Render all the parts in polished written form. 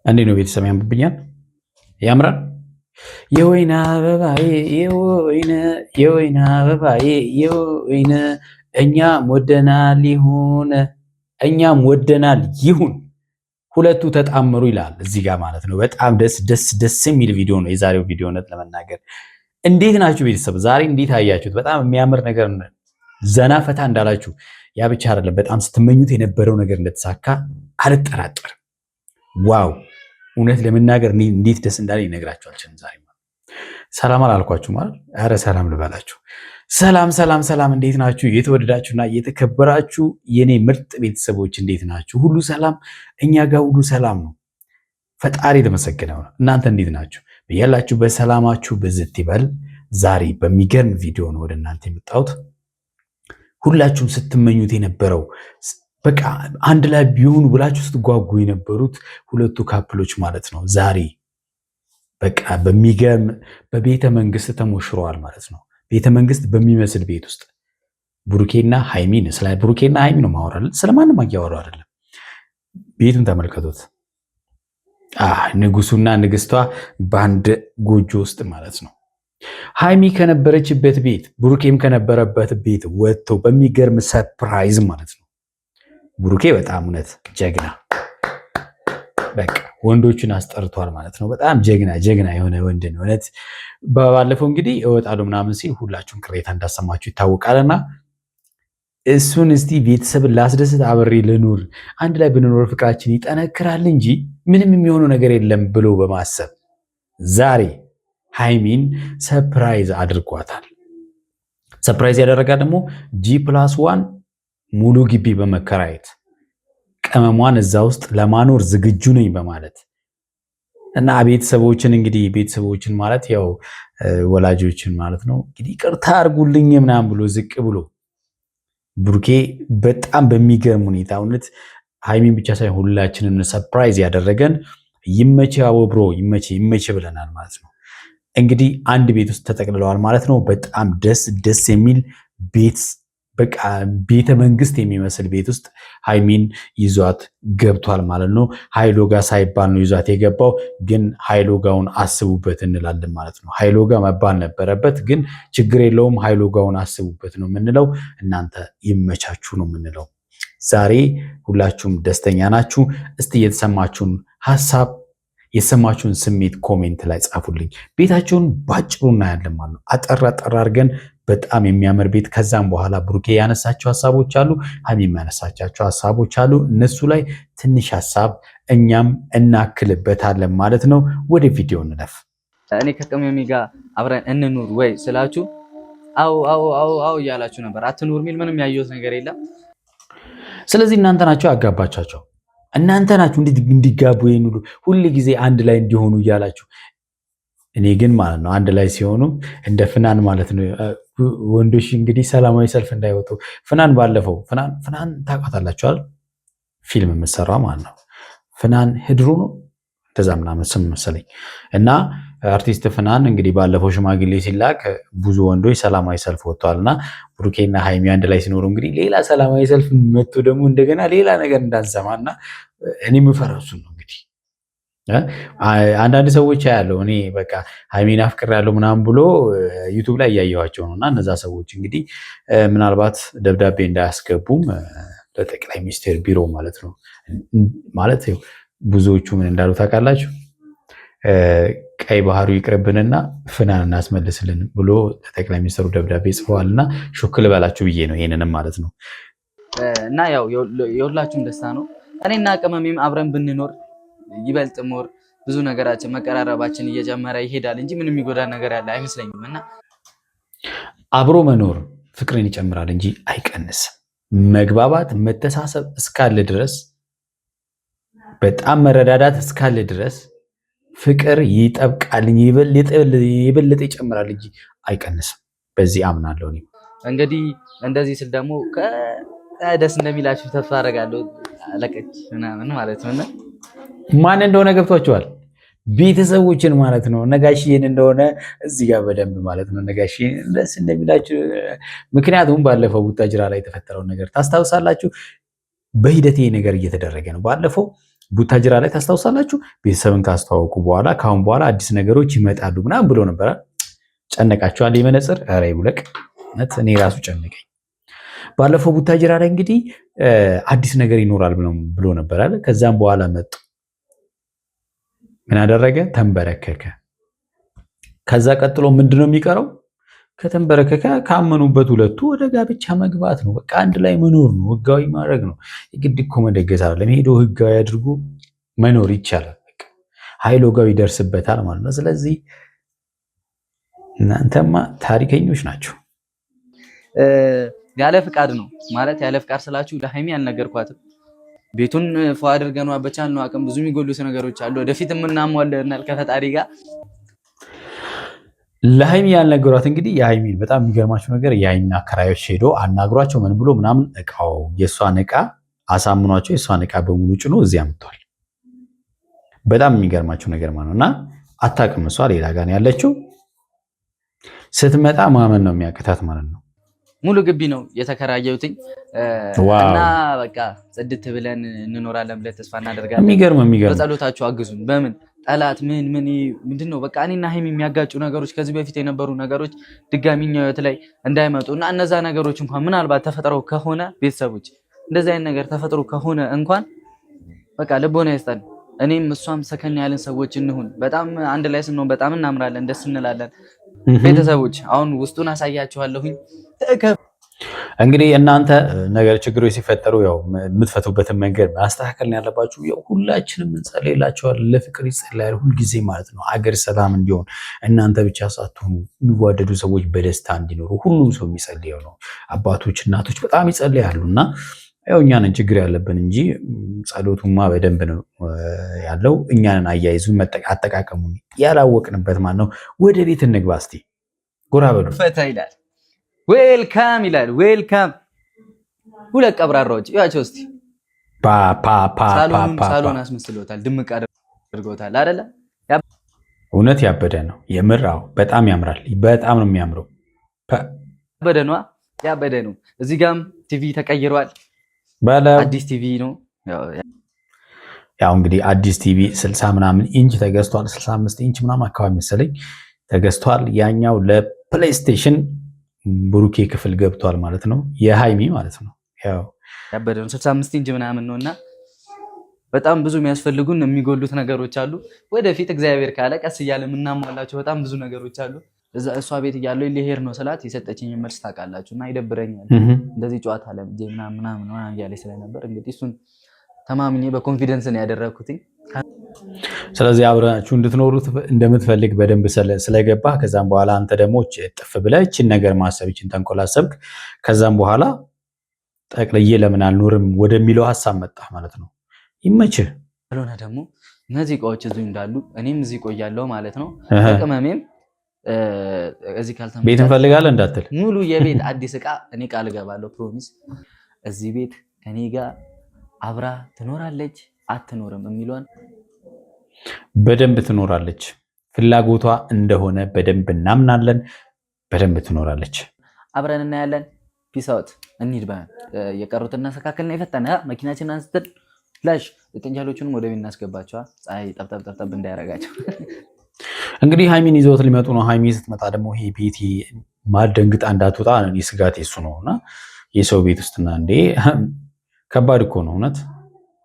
እንዴት ነው ቤተሰብ ያምብብኛል? ያምራል። የወይን አበባዬ የወይን አበባዬ የወይን እኛም ወደናል ይሁን ሁለቱ ተጣመሩ ይላል እዚህ ጋር ማለት ነው። በጣም ደስ የሚል ቪዲዮ ነው የዛሬው ቪዲዮ። እውነት ለመናገር እንዴት ናችሁ ቤተሰብ? ዛሬ እንዴት አያችሁት? በጣም የሚያምር ነገር ዘና ፈታ እንዳላችሁ ያ ብቻ አይደለም፣ በጣም ስትመኙት የነበረው ነገር እንደተሳካ አልጠራጠርም። ዋው! እውነት ለመናገር እንዴት ደስ እንዳለ ይነግራችሁ አልችልም። ዛሬ ሰላም አላልኳችሁ ማለት አረ ሰላም ልበላችሁ። ሰላም፣ እንዴት ናችሁ? የተወደዳችሁና የተከበራችሁ የኔ ምርጥ ቤተሰቦች እንዴት ናችሁ? ሁሉ ሰላም? እኛ ጋር ሁሉ ሰላም ነው። ፈጣሪ የተመሰገነ ነው። እናንተ እንዴት ናችሁ? ያላችሁበት ሰላማችሁ ብዝት ይበል። ዛሬ በሚገርም ቪዲዮ ነው ወደ እናንተ የመጣሁት። ሁላችሁም ስትመኙት የነበረው በቃ አንድ ላይ ቢሆኑ ብላችሁ ስትጓጉ የነበሩት ሁለቱ ካፕሎች ማለት ነው ዛሬ በቃ በሚገርም በቤተ መንግስት ተሞሽረዋል ማለት ነው። ቤተ መንግስት በሚመስል ቤት ውስጥ ብሩኬና ሃይሚን፣ ስለ ብሩኬና ሃይሚ ነው ማወራል፣ ስለማንም እያወራሁ አይደለም። ቤቱን ተመልከቱት። ንጉሱና ንግስቷ በአንድ ጎጆ ውስጥ ማለት ነው። ሃይሚ ከነበረችበት ቤት ብሩኬም ከነበረበት ቤት ወጥተው በሚገርም ሰርፕራይዝ ማለት ነው። ብሩኬ በጣም እውነት ጀግና፣ በቃ ወንዶቹን አስጠርቷል ማለት ነው። በጣም ጀግና የሆነ ወንድ ነው እውነት። ባለፈው እንግዲህ እወጣለሁ ምናምን ሲል ሁላችሁም ቅሬታ እንዳሰማችሁ ይታወቃልና እሱን እስቲ ቤተሰብን ላስደስት አብሬ ልኑር፣ አንድ ላይ ብንኖር ፍቅራችን ይጠነክራል እንጂ ምንም የሚሆነው ነገር የለም ብሎ በማሰብ ዛሬ ሃይሚን ሰርፕራይዝ አድርጓታል። ሰርፕራይዝ ያደረጋት ደግሞ G+1 ሙሉ ግቢ በመከራየት ቅመሟን እዛ ውስጥ ለማኖር ዝግጁ ነኝ በማለት እና ቤተሰቦችን ማለት ያው ወላጆችን ማለት ነው እንግዲህ ይቅርታ አድርጉልኝ ምናምን ብሎ ዝቅ ብሎ ብሩኬ በጣም በሚገርም ሁኔታ እውነት ሃይሚን ብቻ ሳይሆን ሁላችንን ሰርፕራይዝ ያደረገን ይመች አወብሮ ይመች ብለናል ማለት ነው። እንግዲህ አንድ ቤት ውስጥ ተጠቅልለዋል ማለት ነው። በጣም ደስ የሚል ቤት በቃ ቤተ መንግስት የሚመስል ቤት ውስጥ ሃይሚን ይዟት ገብቷል ማለት ነው። ሃይሎጋ ሳይባል ነው ይዟት የገባው፣ ግን ሃይሎጋውን አስቡበት እንላለን ማለት ነው። ሃይሎጋ መባል ነበረበት፣ ግን ችግር የለውም ሃይሎጋውን አስቡበት ነው የምንለው። እናንተ ይመቻችሁ ነው የምንለው። ዛሬ ሁላችሁም ደስተኛ ናችሁ? እስቲ የተሰማችሁን ሀሳብ የሰማችሁን ስሜት ኮሜንት ላይ ጻፉልኝ። ቤታቸውን ባጭሩ እናያለን ማለት ነው። አጠር አድርገን በጣም የሚያምር ቤት። ከዛም በኋላ ብሩኬ ያነሳቸው ሀሳቦች አሉ፣ ሃይሚ ያነሳቻቸው ሀሳቦች አሉ። እነሱ ላይ ትንሽ ሀሳብ እኛም እናክልበታለን ማለት ነው። ወደ ቪዲዮ እንለፍ። እኔ ከቅመሜ ጋር አብረን እንኑር ወይ ስላችሁ አው እያላችሁ ነበር። አትኑር የሚል ምንም ያየሁት ነገር የለም። ስለዚህ እናንተ ናቸው ያጋባቻቸው፣ እናንተ ናችሁ እንዲጋቡ ይኑሩ ሁል ጊዜ አንድ ላይ እንዲሆኑ እያላችሁ። እኔ ግን ማለት ነው አንድ ላይ ሲሆኑ እንደ ፍናን ማለት ነው ወንዶች እንግዲህ ሰላማዊ ሰልፍ እንዳይወጡ። ፍናን ባለፈው ፍናን ታውቃታላችኋል? ፊልም የምትሰራው ማለት ነው። ፍናን ህድሩ ነው እንደዛ ምናምን ስም መሰለኝ። እና አርቲስት ፍናን እንግዲህ ባለፈው ሽማግሌ ሲላክ ብዙ ወንዶች ሰላማዊ ሰልፍ ወጥተዋል። እና ብሩኬና ሃይሚ አንድ ላይ ሲኖሩ እንግዲህ ሌላ ሰላማዊ ሰልፍ መጥቶ ደግሞ እንደገና ሌላ ነገር እንዳንሰማ እና እኔ የምፈራው እሱን ነው። እንግዲህ አንዳንድ ሰዎች ያለው እኔ በቃ ሃይሚን አፍቅሬያለሁ ምናምን ብሎ ዩቱብ ላይ እያየኋቸው ነው። እና እነዛ ሰዎች እንግዲህ ምናልባት ደብዳቤ እንዳያስገቡም ለጠቅላይ ሚኒስቴር ቢሮ ማለት ነው ማለት ብዙዎቹ ምን እንዳሉ ታውቃላችሁ? ቀይ ባህሩ ይቅርብንና ፍናን እናስመልስልን ብሎ ለጠቅላይ ሚኒስትሩ ደብዳቤ ጽፈዋል። እና ሹክ ልበላችሁ ብዬ ነው ይሄንንም ማለት ነው። እና ያው የሁላችሁም ደስታ ነው። እኔና ቅመሜም አብረን ብንኖር ይበልጥ ሞር ብዙ ነገራችን መቀራረባችን እየጨመረ ይሄዳል እንጂ ምንም የሚጎዳ ነገር ያለ አይመስለኝም። እና አብሮ መኖር ፍቅርን ይጨምራል እንጂ አይቀንስም። መግባባት፣ መተሳሰብ እስካለ ድረስ በጣም መረዳዳት እስካለ ድረስ ፍቅር ይጠብቃል፣ የበለጠ ይጨምራል እንጂ አይቀንስም። በዚህ አምናለሁ። እንግዲህ እንደዚህ ስል ደግሞ ደስ እንደሚላችሁ ተስፋ አደርጋለሁ። አለቀች ምናምን ማለት ነው። እና ማን እንደሆነ ገብቷቸዋል? ቤተሰቦችን ማለት ነው። ነጋሽዬን እንደሆነ እዚህ ጋር በደንብ ማለት ነው። ነጋሽዬን ደስ እንደሚላችሁ ምክንያቱም ባለፈው ቡታጅራ ላይ የተፈጠረውን ነገር ታስታውሳላችሁ። በሂደት ይሄ ነገር እየተደረገ ነው። ባለፈው ቡታጅራ ላይ ታስታውሳላችሁ? ቤተሰብን ካስተዋወቁ በኋላ ከአሁን በኋላ አዲስ ነገሮች ይመጣሉ ምናምን ብሎ ነበረ። ጨነቃቸዋል። የመነጽር ኧረ ይውለቅ። እኔ ራሱ ጨነቀኝ። ባለፈው ቡታጅራ ላይ እንግዲህ አዲስ ነገር ይኖራል ብሎ ነበር አለ። ከዛም በኋላ መጡ። ምን አደረገ? ተንበረከከ። ከዛ ቀጥሎ ምንድነው የሚቀረው? ከተንበረከከ ካመኑበት ሁለቱ ወደ ጋብቻ መግባት ነው። በቃ አንድ ላይ መኖር ነው፣ ህጋዊ ማድረግ ነው። የግድ እኮ መደገስ አይደለም። ሄዶ ህጋዊ አድርጎ መኖር ይቻላል። በቃ ኃይል ወጋው ይደርስበታል ማለት ነው። ስለዚህ እናንተማ ታሪከኞች ናቸው። ያለ ፍቃድ ነው ማለት ያለ ፍቃድ ስላችሁ ለሃይሚ አልነገርኳትም። ቤቱን ፏ አድርገን በቻልነው አቅም ብዙ የሚጎሉት ነገሮች አሉ። ወደፊት የምናሟለናል ከፈጣሪ ጋር። ለሃይሚ ያልነገሯት እንግዲህ የሃይሚን በጣም የሚገርማቸው ነገር የሃይሚን አከራዮች ሄዶ አናግሯቸው ምን ብሎ ምናምን እቃው የእሷን እቃ አሳምኗቸው የእሷን እቃ በሙሉ ጭኖ እዚያ አምጥቷል። በጣም የሚገርማቸው ነገር ማለት ነው። እና አታውቅም እሷ ሌላ ጋር ያለችው። ስትመጣ ማመን ነው የሚያቅታት ማለት ነው። ሙሉ ግቢ ነው የተከራየሁትኝ እና በቃ ጽድት ብለን እንኖራለን ብለን ተስፋ እናደርጋለን። የሚገርም በጸሎታችሁ አግዙን። በምን ጠላት ምንድነው በቃ እኔና ሃይሚ የሚያጋጩ ነገሮች ከዚህ በፊት የነበሩ ነገሮች ድጋሚ እኛ ህይወት ላይ እንዳይመጡ እና እነዛ ነገሮች እንኳን ምናልባት ተፈጥረው ከሆነ ቤተሰቦች እንደዚህ አይነት ነገር ተፈጥሮ ከሆነ እንኳን በቃ ልቦና ይስጠን። እኔም እሷም ሰከን ያለን ሰዎች እንሁን። በጣም አንድ ላይ ስንሆን በጣም እናምራለን፣ ደስ እንላለን። ቤተሰቦች አሁን ውስጡን አሳያችኋለሁኝ። እንግዲህ እናንተ ነገር ችግሮች ሲፈጠሩ ያው የምትፈቱበትን መንገድ ማስተካከል ነው ያለባችሁ። ያው ሁላችንም እንጸልይላችኋለን፣ ለፍቅር ይጸልያል ሁልጊዜ ማለት ነው። አገር ሰላም እንዲሆን እናንተ ብቻ ሳትሆኑ የሚዋደዱ ሰዎች በደስታ እንዲኖሩ ሁሉም ሰው የሚጸልየው ነው። አባቶች እናቶች በጣም ይጸልያሉ እና ያው እኛንን ችግር ያለብን እንጂ ጸሎቱማ በደንብ ነው ያለው። እኛንን አያይዙ አጠቃቀሙ ያላወቅንበት ማለት ነው። ወደ ቤት እንግባ እስቲ። ጎራ በሉ። ፈታ ይላል ዌልካም ይላል። ዌልካም ሁለት ቀብራራዎች ያቸው እስቲ ሳሎን አስመስሎታል፣ ድምቅ አድርጎታል አይደለ? እውነት ያበደ ነው የምራው። በጣም ያምራል። በጣም ነው የሚያምረው። ያበደ ነው። እዚህ ጋም ቲቪ ተቀይሯል። አዲስ ቲቪ ነው። ያው እንግዲህ አዲስ ቲቪ 60 ምናምን ኢንች ተገዝቷል። 65 ኢንች ምናምን አካባቢ መሰለኝ ተገዝቷል። ያኛው ለፕሌይስቴሽን ብሩኬ ክፍል ገብቷል ማለት ነው። የሃይሚ ማለት ነው። ያው ያበደ ነው 65 ኢንች ምናምን ነውና በጣም ብዙ የሚያስፈልጉን የሚጎሉት ነገሮች አሉ። ወደፊት እግዚአብሔር ካለ ቀስ እያለ የምናሟላቸው በጣም ብዙ ነገሮች አሉ። እሷ ቤት እያለው ሊሄድ ነው ስላት የሰጠችኝ መልስ ታውቃላችሁ እና ይደብረኛል። እንደዚህ ጨዋታ ለምጄ ምናምን እያለች ስለነበር እንግዲህ እሱን ተማምኜ በኮንፊደንስ ነው ያደረኩት። ስለዚህ አብራችሁ እንድትኖሩ እንደምትፈልግ በደንብ ስለገባ ከዛም በኋላ አንተ ደግሞ ጥፍ ብለህ እችን ነገር ማሰብ እችን ተንኮላሰብክ። ከዛም በኋላ ጠቅልዬ ለምን አልኖርም ወደሚለው ሀሳብ መጣ ማለት ነው። ይመችህ። ካልሆነ ደግሞ እነዚህ እቃዎች እዚሁ እንዳሉ እኔም እዚህ ቆያለሁ ማለት ነው። ቅመሜም እዚህ ካልተመጣ ቤት እንፈልጋለን እንዳትል ሙሉ የቤት አዲስ እቃ እኔ ቃል እገባለሁ። ፕሮሚስ እዚህ ቤት ከኔ ጋር አብራ ትኖራለች አትኖርም የሚለውን በደንብ ትኖራለች። ፍላጎቷ እንደሆነ በደንብ እናምናለን። በደንብ ትኖራለች። አብረን እናያለን። ፒስ አውት። እንሂድ። የቀሩትን እናስተካክልና የፈጠነ መኪናችን አንስተን ፍላሽ ጥንጃሎቹንም ወደ ቤት እናስገባቸዋል። ፀሐይ ጠብጠብ እንዳያረጋቸው። እንግዲህ ሃይሚን ይዘውት ሊመጡ ነው። ሃይሚ ስትመጣ ደግሞ ይሄ ቤት ማደንግጣ እንዳትወጣ ስጋት የሱ ነው እና የሰው ቤት ውስጥና እንዴ ከባድ እኮ ነው እውነት።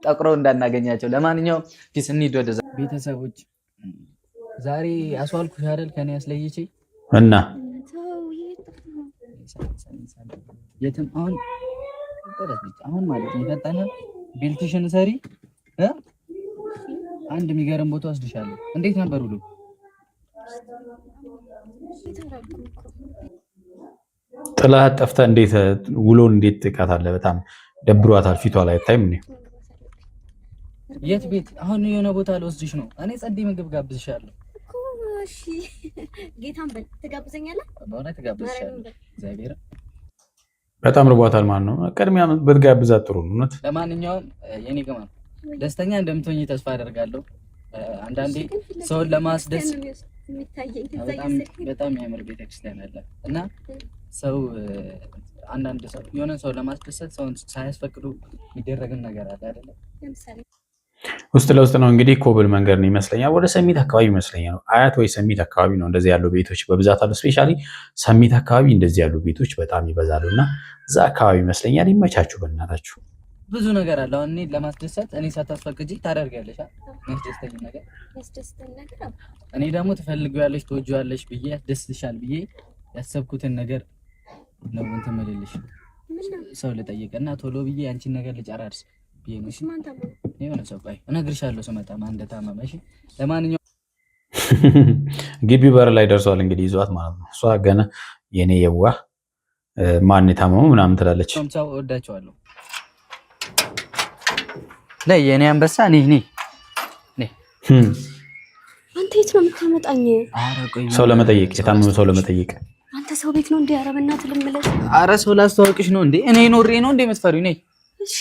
ጠቁረው እንዳናገኛቸው። ለማንኛውም ፒስ እንሂድ ወደዛ። ቤተሰቦች ዛሬ አስዋልኩሽ አይደል ከኔ ያስለይቼ እና የትም አሁን ማለት ነው ፈጣነ ቤልትሽን ሰሪ አንድ የሚገርም ቦታ ወስድሻለሁ። እንዴት ነበር ውሎ? ጥላት ጠፍታ እንዴት ውሎን እንዴት ትቃታለህ? በጣም ደብሯታል ፊቷ ላይ አታይም? የት ቤት? አሁን የሆነ ቦታ ልወስድሽ ነው። እኔ ጸዴ ምግብ ጋብዝሻለሁ። እሺ ጌታን ትጋብዘኛለህ? በእውነት ትጋብዝሻለሁ። እግዚአብሔር በጣም ርቧታል ማለት ነው። ቀድሚያ ብትጋብዛት ጥሩ ነው እውነት። ለማንኛውም የኔ ቅመም ደስተኛ እንደምትሆኚ ተስፋ አደርጋለሁ። አንዳንዴ ሰውን ለማስደስ በጣም የሚያምር ቤተክርስቲያን አለ እና ሰው አንዳንድ ሰው የሆነ ሰው ለማስደሰት ሰውን ሳያስፈቅዱ የሚደረግን ነገር አለ አይደለ? ውስጥ ለውስጥ ነው እንግዲህ ኮብል መንገድ ነው ይመስለኛል። ወደ ሰሚት አካባቢ ይመስለኛል ነው አያት ወይ ሰሚት አካባቢ ነው እንደዚህ ያሉ ቤቶች በብዛት አሉ። ስፔሻሊ ሰሚት አካባቢ እንደዚህ ያሉ ቤቶች በጣም ይበዛሉና እዛ አካባቢ ይመስለኛል። ይመቻችሁ በእናታችሁ። ብዙ ነገር አለ። አሁን እኔን ለማስደሰት እኔ ሳታስፈቅጂ ታደርጊያለሽ የሚያስደስተኝ ነገር እኔ ደግሞ ትፈልጊያለሽ ትወጂዋለሽ ብዬ ያስደስትሻል ብዬ ያሰብኩትን ነገር ነው እንትን የምልልሽ። ሰው ልጠይቅና ቶሎ ብዬ አንቺን ነገር ልጨራርስ ብዬ ነው። እሺ ማን ታመመ? የሆነ ሰው ቆይ እነግርሻለሁ ስመጣ ማን እንደታመመ። እሺ ለማንኛውም ግቢ በር ላይ ደርሷል እንግዲህ ይዟት ማለት ነው። እሷ ገና የኔ የዋህ ማን የታመመው ምናምን ትላለች። ሰው እወዳቸዋለሁ። ላይ የኔ አንበሳ ነኝ ነኝ ነኝ። አንተ የት ነው የምታመጣኝ? ሰው ለመጠየቅ የታመመ ሰው ለመጠየቅ። አንተ ሰው ቤት ነው እንዴ? ኧረ በእናትህ ልምለስ። ኧረ ሰው ላስተዋወቅሽ ነው እንዴ? እኔ ኖሬ ነው እንዴ የምትፈሪው? ነኝ። እሺ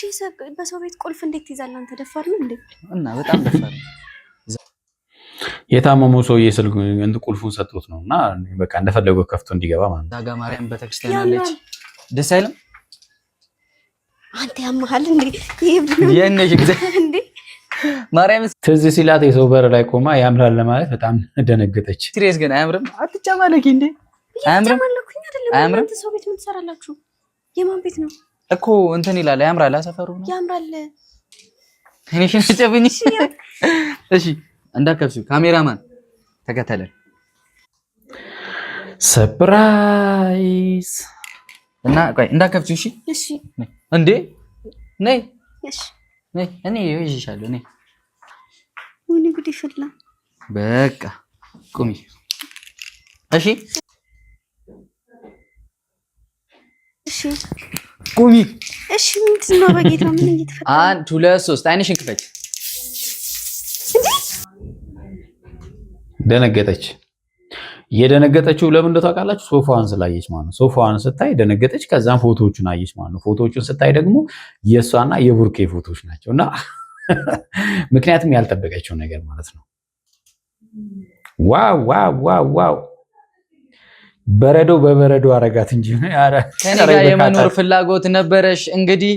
በሰው ቤት ቁልፍ እንዴት ትይዛለህ አንተ? ደፋር ነው እንዴ? እና በጣም ደፋር። የታመመው ሰውዬ ስልክ ቁልፉን ሰጥቶት ነው እና በቃ እንደፈለገው ከፍቶ እንዲገባ ማለት ነው። ዳጋ ማርያም ቤተክርስቲያን አለች። ደስ አይልም? አንተ ያመሃል እንዴ? የነሽ እንዴ ማርያም ትዝ ሲላት የሰው በር ላይ ቆማ ያምራል ለማለት በጣም ደነገጠች። ሲሪየስ ግን አያምርም? አትጨማለቂ እንዴ? አያምርም? አያምርም? አንተ ሰው ቤት ምን ትሰራላችሁ? የማን ቤት ነው እኮ እንትን ይላል። ያምራል፣ አሰፈሩ ነው ያምራል። እኔሽን ትጨብኝ። እሺ እንዳከብሱ ካሜራማን ተከተለን። ሰርፕራይዝ እና ቆይ እንዳከብሱ። እሺ እሺ እንዴ ነይ እሺ ነይ እኔ ይዤሻለሁ። ነይ ወይኔ ጉድ ይፈላ። በቃ ቁሚ። እሺ እሺ ቁሚ። እሺ ምንድን ነው በጌታ ምን እየተፈጠረ? 1 2 3 አይንሽን ክፈች። ደነገጠች። የደነገጠችው ለምን እንደው ታውቃላችሁ? ሶፋዋን ስላየች ማለት ነው። ሶፋዋን ስታይ ደነገጠች። ከዛም ፎቶዎቹን አየች ማለት ነው። ፎቶዎቹን ስታይ ደግሞ የእሷና የቡርኬ ፎቶዎች ናቸው እና ምክንያቱም ያልጠበቀችው ነገር ማለት ነው። ዋው ዋው ዋው ዋው! በረዶ በበረዶ አረጋት እንጂ ከኔ ጋር የመኖር ፍላጎት ነበረሽ። እንግዲህ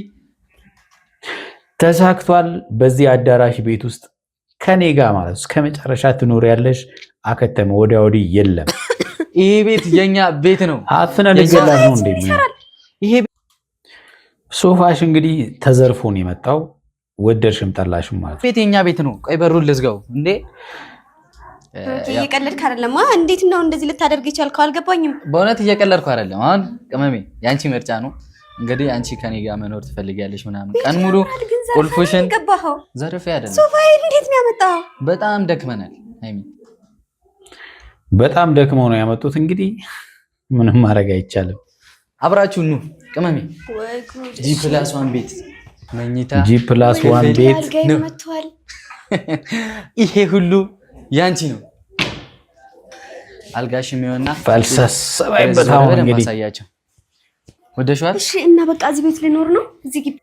ተሳክቷል። በዚህ አዳራሽ ቤት ውስጥ ከኔ ጋር ማለት እስከ መጨረሻ ትኖሪያለሽ። አከተመ። ወዲያ ወዲህ የለም። ይሄ ቤት የኛ ቤት ነው። አፍነ ልገላት ነው እንዴ? ይሄ ሶፋሽ እንግዲህ ተዘርፎ ነው የመጣው። ወደድሽም ጠላሽም ማለት ቤት የኛ ቤት ነው። ቆይ በሩን ልዝጋው እንዴ? እየቀለድክ አይደለም? እንዴት ነው እንደዚህ ልታደርግ ይቻልከው? አልገባኝም። በእውነት እየቀለድኩ አይደለም። አሁን ቅመሜ ያንቺ ምርጫ ነው እንግዲህ። አንቺ ከኔ ጋር መኖር ትፈልጊያለሽ ምናምን ቀን ሙሉ ቁልፉሽን ዘርፌ አይደለም። ሶፋዬ እንዴት ነው ያመጣው? በጣም ደክመናል ሃይሚ፣ በጣም ደክመው ነው ያመጡት። እንግዲህ ምንም ማድረግ አይቻልም። አብራችሁ ኑ ቅመሜ። G+1 ቤት መኝታ G+1 ቤት ነው። ይሄ ሁሉ ያንቺ ነው። አልጋሽ የሚሆንና ፈልሰሰባይበት አሁን እንግዲህ ማሳያቸው ወደሽዋል። እሺ እና በቃ እዚህ ቤት ልኖር ነው። እዚህ ግቢ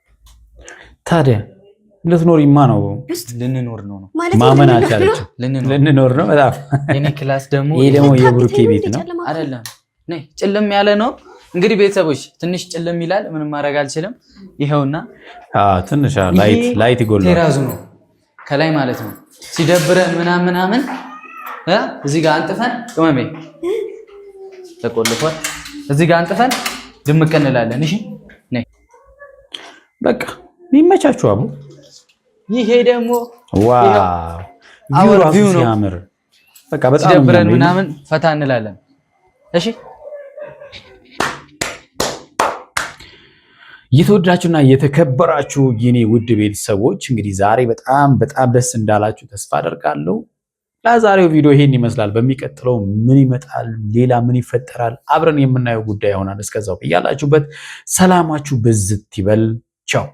ታዲያ ልትኖሪማ ነው? ልንኖር ነው ማለት ማመን አልቻለችም። ልንኖር ነው በጣም። የኔ ክላስ ደግሞ ይሄ ደግሞ የብሩኬ ቤት ነው አይደለም? ነይ ጭልም ያለ ነው እንግዲህ ቤተሰቦች፣ ትንሽ ጭልም ይላል። ምንም ማድረግ አልችልም። ይሄውና ትንሽ ላይት ይጎላል። ቴራዙ ነው ከላይ ማለት ነው። ሲደብረን ምናምን እዚህ ጋር አንጥፈን ቅመሜ ተቆልፏል። እዚህ ጋር አንጥፈን ድምቅ እንላለን። እሺ ነይ በቃ ይመቻችሁ። አቡ ይሄ ደግሞ ዋው ቪው ነው ሲያምር። በቃ በጣም ሲደብረን ምናምን ፈታ እንላለን። እሺ የተወደዳችሁና የተከበራችሁ የኔ ውድ ቤተሰቦች እንግዲህ ዛሬ በጣም ደስ እንዳላችሁ ተስፋ አደርጋለሁ። ለዛሬው ቪዲዮ ይሄን ይመስላል። በሚቀጥለው ምን ይመጣል፣ ሌላ ምን ይፈጠራል አብረን የምናየው ጉዳይ ይሆናል። እስከዛው በያላችሁበት ሰላማችሁ ብዝት ይበል። ቻው።